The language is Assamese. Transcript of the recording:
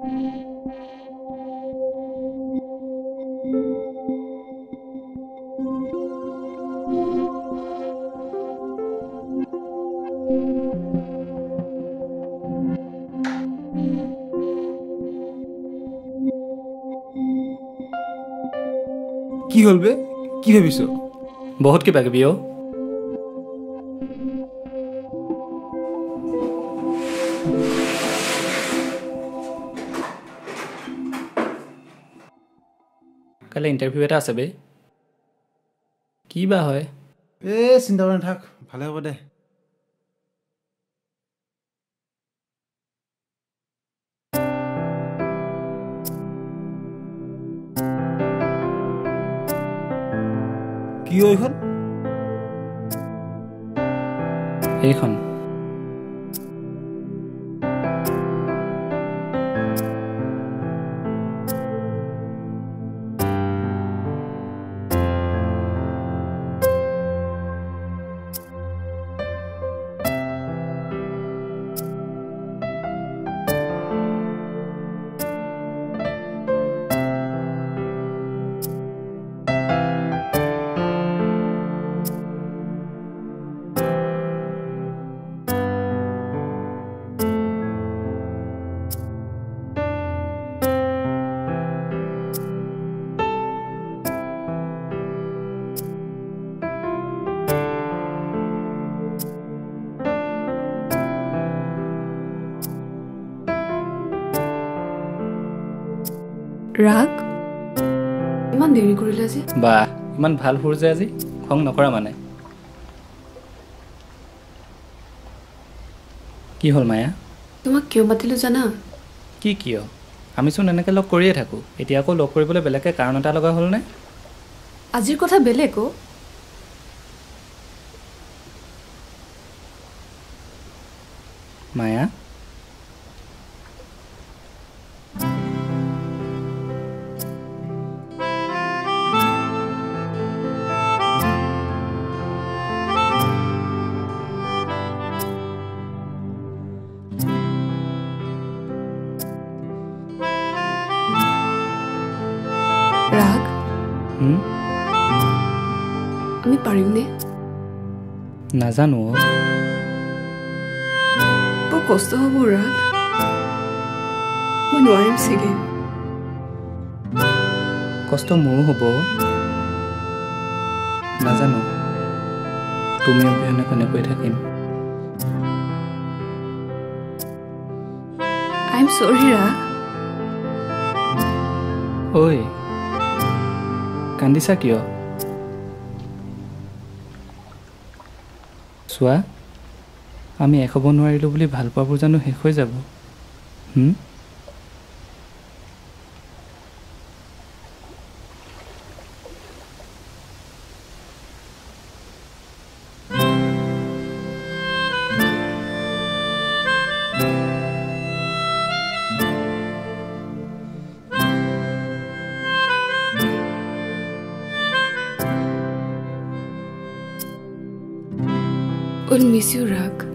কি হল বে কি ভাবিছ বহুত কিবা কিবি অ কালি ইণ্টাৰভিউ এটা আছে বে কি বা হয় চিন্তা কৰি নাথাক ভালে হ'ব দে কি এইখন এইখন ৰাগ ইমান দেৰি কৰিলে আজি বা ইমান ভাল সুৰ যে আজি খং নকৰা মানে কি হ'ল মায়া তোমাক কিয় মাতিলো জানা কি কিয় আমিচোন এনেকৈ লগ কৰিয়ে থাকোঁ এতিয়া আকৌ লগ কৰিবলৈ বেলেগকৈ কাৰণ এটা লগা হ'লনে আজিৰ কথা বেলেগ অ' মায়া ৰাগ আমি পাৰিমনে নাজানো বৰ কষ্ট হ'ব ৰাগ মই নোৱাৰিম চাগে কষ্ট মোৰো হ'ব নাজানো তুমি অবিহনে কেনেকৈ থাকিম আই এম চৰি ৰাগ ঐ কান্দিছা কিয় চোৱা আমি এক হ'ব নোৱাৰিলোঁ বুলি ভাল পোৱাবোৰ জানো শেষ হৈ যাব I'll miss you, Rag.